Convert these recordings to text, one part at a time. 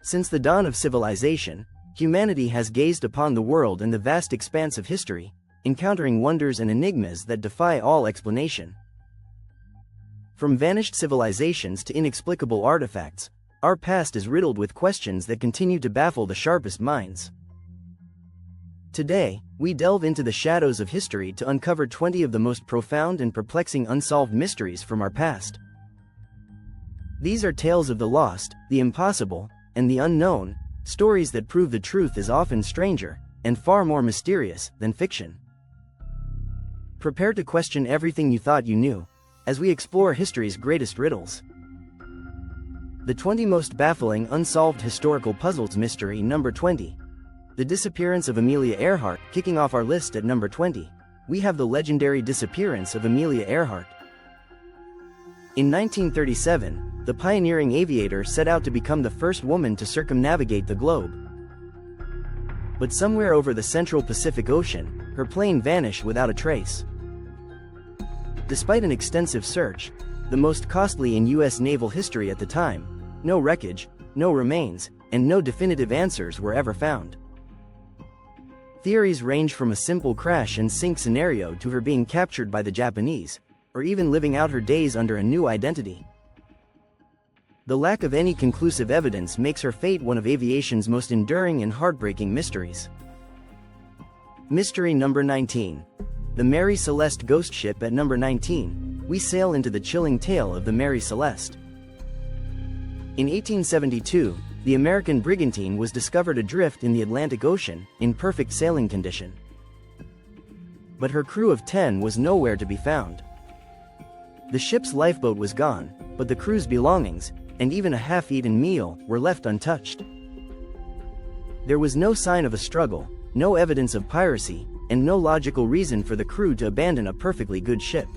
Since the dawn of civilization, humanity has gazed upon the world and the vast expanse of history, encountering wonders and enigmas that defy all explanation. From vanished civilizations to inexplicable artifacts, our past is riddled with questions that continue to baffle the sharpest minds. Today, we delve into the shadows of history to uncover 20 of the most profound and perplexing unsolved mysteries from our past. These are tales of the lost, the impossible, and the unknown, stories that prove the truth is often stranger and far more mysterious than fiction. Prepare to question everything you thought you knew, as we explore history's greatest riddles. The 20 most baffling unsolved historical puzzles. Mystery number 20. The disappearance of Amelia Earhart. Kicking off our list at number 20, we have the legendary disappearance of Amelia Earhart. In 1937, the pioneering aviator set out to become the first woman to circumnavigate the globe. But somewhere over the central Pacific Ocean, her plane vanished without a trace. Despite an extensive search, the most costly in U.S. naval history at the time, no wreckage, no remains, and no definitive answers were ever found. Theories range from a simple crash and sink scenario to her being captured by the Japanese, or even living out her days under a new identity. The lack of any conclusive evidence makes her fate one of aviation's most enduring and heartbreaking mysteries. Mystery number 19. The Mary Celeste ghost ship. At number 19, we sail into the chilling tale of the Mary Celeste. In 1872, the American brigantine was discovered adrift in the Atlantic Ocean, in perfect sailing condition. But her crew of 10 was nowhere to be found. The ship's lifeboat was gone, but the crew's belongings, and even a half-eaten meal, were left untouched. There was no sign of a struggle, no evidence of piracy, and no logical reason for the crew to abandon a perfectly good ship.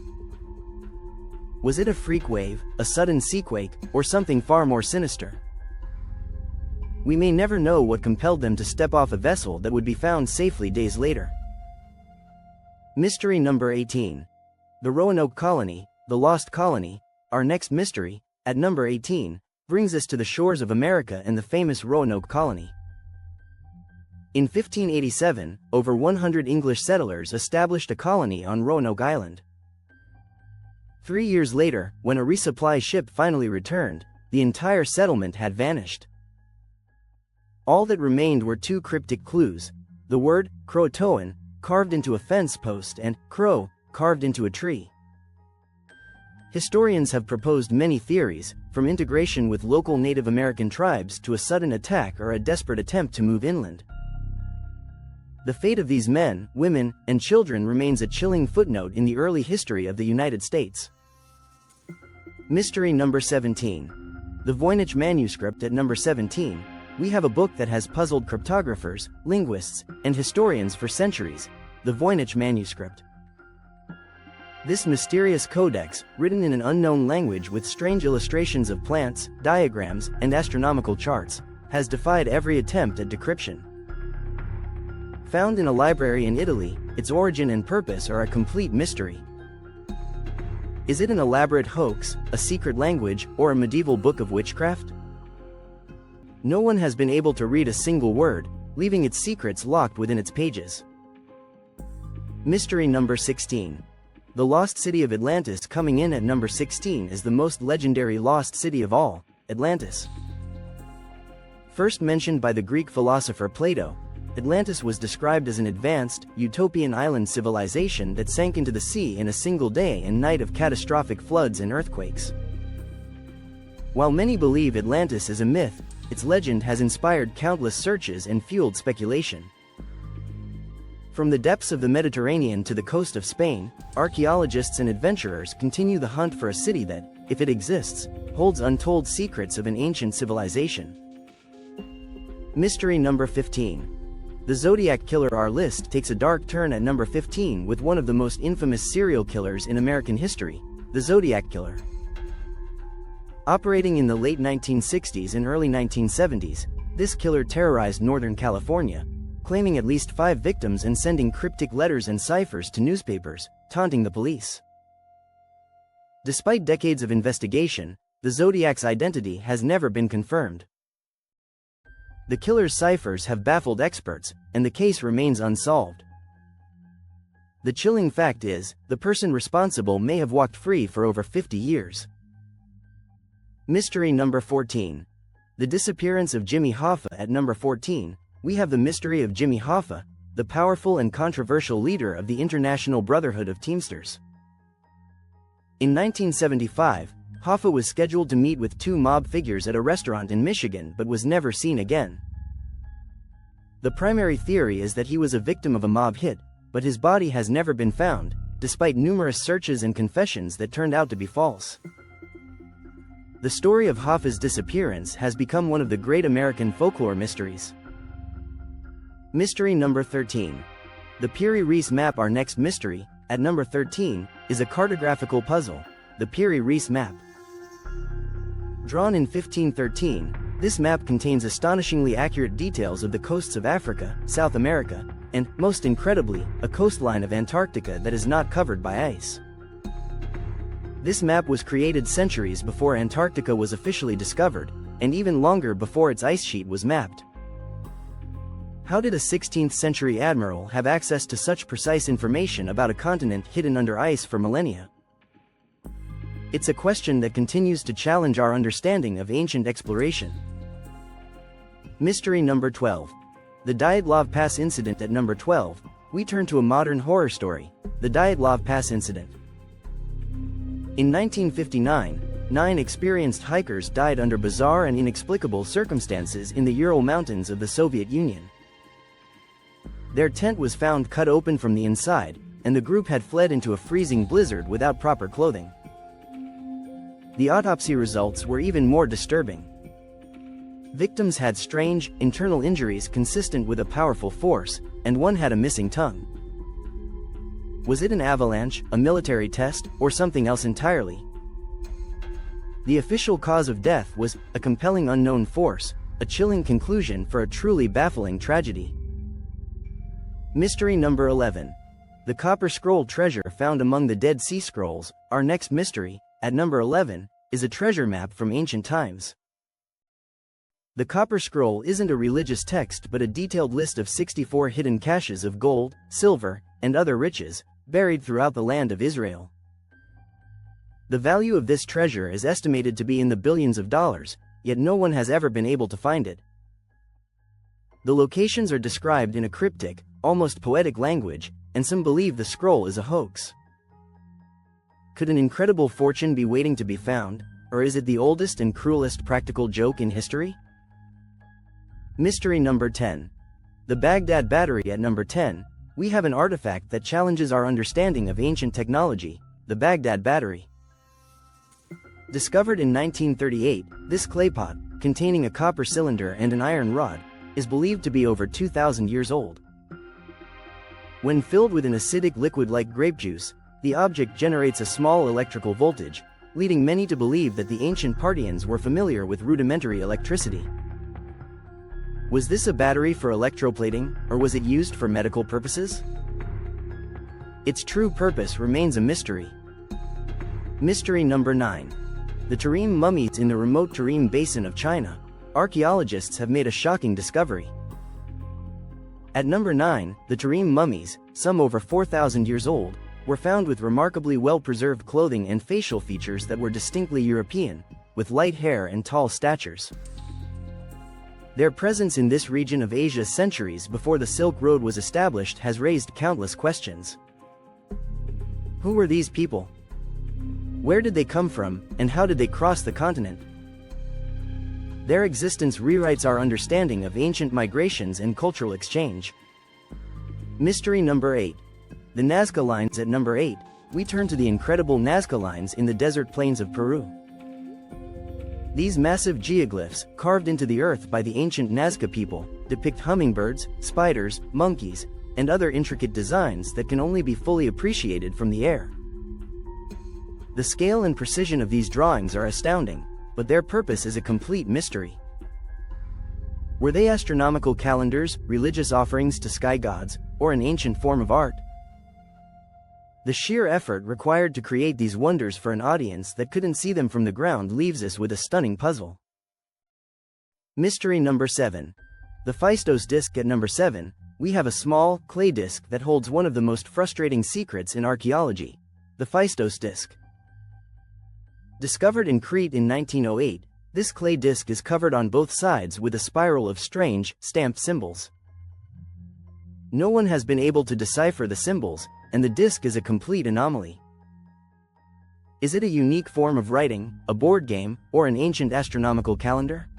Was it a freak wave, a sudden seaquake, or something far more sinister? We may never know what compelled them to step off a vessel that would be found safely days later. Mystery number 18. The Roanoke Colony, the Lost Colony. Our next mystery, at number 18, brings us to the shores of America and the famous Roanoke Colony. In 1587, over 100 English settlers established a colony on Roanoke Island. 3 years later, when a resupply ship finally returned, the entire settlement had vanished. All that remained were two cryptic clues: the word Croatoan, carved into a fence post, and crow, carved into a tree. Historians have proposed many theories, from integration with local Native American tribes to a sudden attack or a desperate attempt to move inland. The fate of these men, women, and children remains a chilling footnote in the early history of the United States. Mystery number 17. The Voynich Manuscript. At number 17, we have a book that has puzzled cryptographers, linguists, and historians for centuries: the Voynich Manuscript. This mysterious codex, written in an unknown language with strange illustrations of plants, diagrams, and astronomical charts, has defied every attempt at decryption. Found in a library in Italy, its origin and purpose are a complete mystery. Is it an elaborate hoax, a secret language, or a medieval book of witchcraft? No one has been able to read a single word, leaving its secrets locked within its pages. Mystery number 16. The Lost City of Atlantis. Coming in at number 16 is the most legendary lost city of all, Atlantis. First mentioned by the Greek philosopher Plato, Atlantis was described as an advanced, utopian island civilization that sank into the sea in a single day and night of catastrophic floods and earthquakes. While many believe Atlantis is a myth, its legend has inspired countless searches and fueled speculation. From the depths of the Mediterranean to the coast of Spain, archaeologists and adventurers continue the hunt for a city that, if it exists, holds untold secrets of an ancient civilization. Mystery number 15. The Zodiac Killer. Our list takes a dark turn at number 15 with one of the most infamous serial killers in American history, the Zodiac Killer. Operating in the late 1960s and early 1970s, this killer terrorized Northern California, claiming at least 5 victims and sending cryptic letters and ciphers to newspapers, taunting the police. Despite decades of investigation, the Zodiac's identity has never been confirmed. The killer's ciphers have baffled experts, and the case remains unsolved. The chilling fact is, the person responsible may have walked free for over 50 years. Mystery number 14. The disappearance of Jimmy Hoffa. At number 14, we have the mystery of Jimmy Hoffa, the powerful and controversial leader of the International Brotherhood of Teamsters. In 1975, Hoffa was scheduled to meet with two mob figures at a restaurant in Michigan but was never seen again. The primary theory is that he was a victim of a mob hit, but his body has never been found, despite numerous searches and confessions that turned out to be false. The story of Hoffa's disappearance has become one of the great American folklore mysteries. Mystery number 13. The Piri-Reis map. Our next mystery, at number 13, is a cartographical puzzle, the Piri-Reis map. Drawn in 1513, this map contains astonishingly accurate details of the coasts of Africa, South America, and, most incredibly, a coastline of Antarctica that is not covered by ice. This map was created centuries before Antarctica was officially discovered, and even longer before its ice sheet was mapped. How did a 16th century admiral have access to such precise information about a continent hidden under ice for millennia? It's a question that continues to challenge our understanding of ancient exploration. Mystery number 12. The Dyatlov Pass Incident. At number 12, we turn to a modern horror story, the Dyatlov Pass Incident. In 1959, 9 experienced hikers died under bizarre and inexplicable circumstances in the Ural Mountains of the Soviet Union. Their tent was found cut open from the inside, and the group had fled into a freezing blizzard without proper clothing. The autopsy results were even more disturbing. Victims had strange, internal injuries consistent with a powerful force, and one had a missing tongue. Was it an avalanche, a military test, or something else entirely? The official cause of death was a compelling unknown force, a chilling conclusion for a truly baffling tragedy. Mystery number 11. The Copper Scroll treasure found among the Dead Sea Scrolls. Our next mystery, at number 11, is a treasure map from ancient times. The Copper Scroll isn't a religious text but a detailed list of 64 hidden caches of gold, silver, and other riches, buried throughout the land of Israel. The value of this treasure is estimated to be in the billions of dollars, yet no one has ever been able to find it. The locations are described in a cryptic, almost poetic language, and some believe the scroll is a hoax. Could an incredible fortune be waiting to be found, or is it the oldest and cruelest practical joke in history? Mystery number 10. The Baghdad Battery. At number 10, we have an artifact that challenges our understanding of ancient technology, the Baghdad Battery. Discovered in 1938, this clay pot, containing a copper cylinder and an iron rod, is believed to be over 2,000 years old. When filled with an acidic liquid like grape juice, the object generates a small electrical voltage, leading many to believe that the ancient Parthians were familiar with rudimentary electricity. Was this a battery for electroplating, or was it used for medical purposes? Its true purpose remains a mystery. Mystery number 9. The Tarim mummies. In the remote Tarim Basin of China, archaeologists have made a shocking discovery. At number 9, the Tarim mummies, some over 4,000 years old, were found with remarkably well-preserved clothing and facial features that were distinctly European, with light hair and tall statures. Their presence in this region of Asia centuries before the Silk Road was established has raised countless questions. Who were these people? Where did they come from, and how did they cross the continent? Their existence rewrites our understanding of ancient migrations and cultural exchange. Mystery number 8. The Nazca Lines. At number 8, we turn to the incredible Nazca Lines in the desert plains of Peru. These massive geoglyphs, carved into the earth by the ancient Nazca people, depict hummingbirds, spiders, monkeys, and other intricate designs that can only be fully appreciated from the air. The scale and precision of these drawings are astounding, but their purpose is a complete mystery. Were they astronomical calendars, religious offerings to sky gods, or an ancient form of art? The sheer effort required to create these wonders for an audience that couldn't see them from the ground leaves us with a stunning puzzle. Mystery number 7. The Phaistos disc at number 7, we have a small, clay disc that holds one of the most frustrating secrets in archaeology. The Phaistos disc. Discovered in Crete in 1908, this clay disc is covered on both sides with a spiral of strange, stamped symbols. No one has been able to decipher the symbols, and the disc is a complete anomaly. Is it a unique form of writing, a board game, or an ancient astronomical calendar?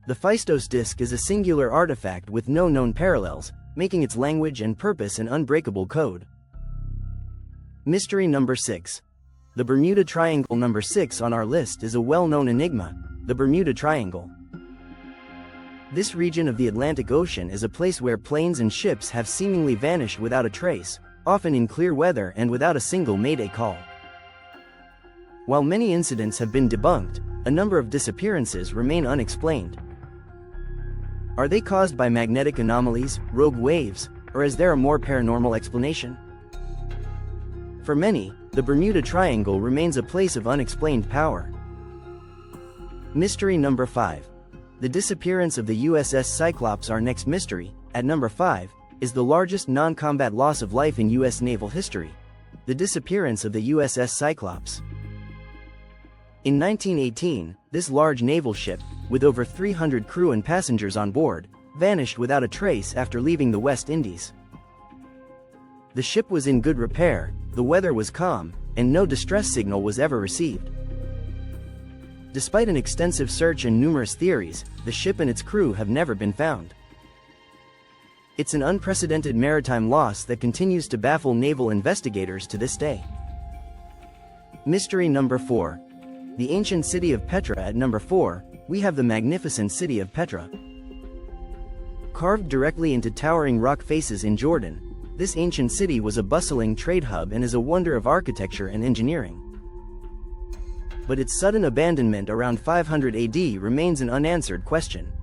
The Phaistos disc is a singular artifact with no known parallels, making its language and purpose an unbreakable code. Mystery number 6. The Bermuda Triangle. Number 6 on our list is a well-known enigma, the Bermuda Triangle. This region of the Atlantic Ocean is a place where planes and ships have seemingly vanished without a trace, often in clear weather and without a single mayday call. While many incidents have been debunked, a number of disappearances remain unexplained. Are they caused by magnetic anomalies, rogue waves, or is there a more paranormal explanation? For many, the Bermuda Triangle remains a place of unexplained power. Mystery number 5. The disappearance of the USS Cyclops. Our next mystery, at number 5, is the largest non-combat loss of life in U.S. naval history. The disappearance of the USS Cyclops. In 1918, this large naval ship, with over 300 crew and passengers on board, vanished without a trace after leaving the West Indies. The ship was in good repair, the weather was calm, and no distress signal was ever received. Despite an extensive search and numerous theories, the ship and its crew have never been found. It's an unprecedented maritime loss that continues to baffle naval investigators to this day. Mystery number 4. The ancient city of Petra. At number 4, we have the magnificent city of Petra. Carved directly into towering rock faces in Jordan, this ancient city was a bustling trade hub and is a wonder of architecture and engineering. But its sudden abandonment around 500 AD remains an unanswered question.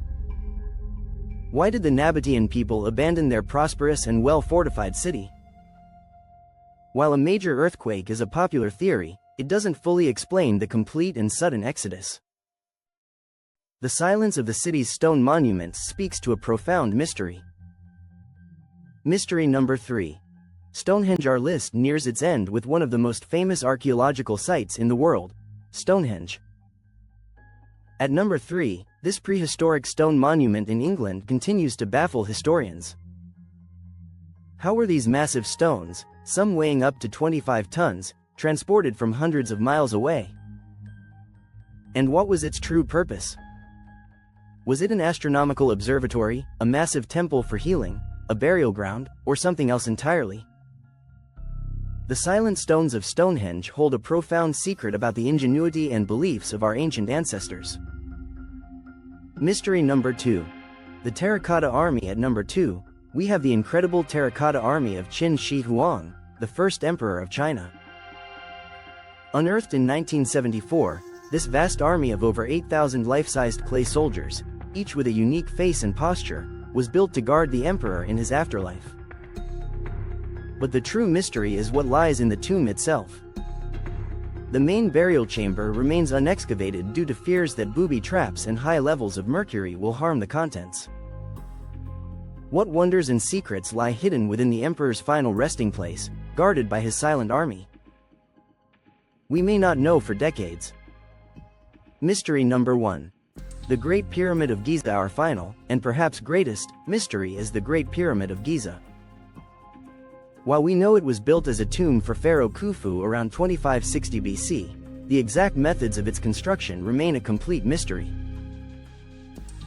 Why did the Nabatean people abandon their prosperous and well-fortified city? While a major earthquake is a popular theory, it doesn't fully explain the complete and sudden exodus. The silence of the city's stone monuments speaks to a profound mystery. Mystery number 3. Stonehenge. Our list nears its end with one of the most famous archaeological sites in the world, Stonehenge. At number 3, this prehistoric stone monument in England continues to baffle historians. How were these massive stones, some weighing up to 25 tons, transported from hundreds of miles away? And what was its true purpose? Was it an astronomical observatory, a massive temple for healing, a burial ground, or something else entirely? The silent stones of Stonehenge hold a profound secret about the ingenuity and beliefs of our ancient ancestors. Mystery number 2. The Terracotta Army. At number 2, we have the incredible Terracotta Army of Qin Shi Huang, the first emperor of China. Unearthed in 1974, this vast army of over 8,000 life-sized clay soldiers, each with a unique face and posture, was built to guard the emperor in his afterlife. But the true mystery is what lies in the tomb itself. The main burial chamber remains unexcavated due to fears that booby traps and high levels of mercury will harm the contents. What wonders and secrets lie hidden within the emperor's final resting place, guarded by his silent army? We may not know for decades. Mystery number 1. The Great Pyramid of Giza. Our final, and perhaps greatest, mystery is the Great Pyramid of Giza. While we know it was built as a tomb for Pharaoh Khufu around 2560 BC, the exact methods of its construction remain a complete mystery.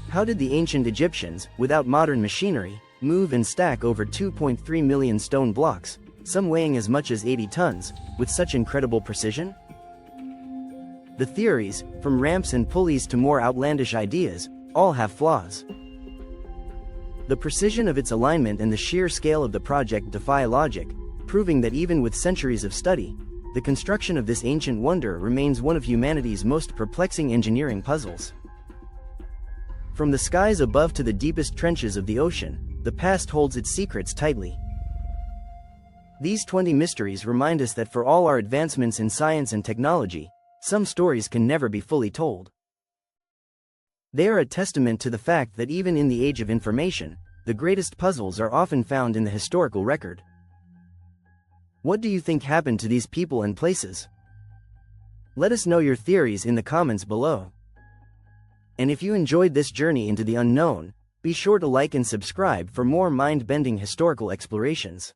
How did the ancient Egyptians, without modern machinery, move and stack over 2.3 million stone blocks, some weighing as much as 80 tons, with such incredible precision? The theories, from ramps and pulleys to more outlandish ideas, all have flaws. The precision of its alignment and the sheer scale of the project defy logic, proving that even with centuries of study, the construction of this ancient wonder remains one of humanity's most perplexing engineering puzzles. From the skies above to the deepest trenches of the ocean, the past holds its secrets tightly. These 20 mysteries remind us that for all our advancements in science and technology, some stories can never be fully told. They are a testament to the fact that even in the age of information, the greatest puzzles are often found in the historical record. What do you think happened to these people and places? Let us know your theories in the comments below. And if you enjoyed this journey into the unknown, be sure to like and subscribe for more mind-bending historical explorations.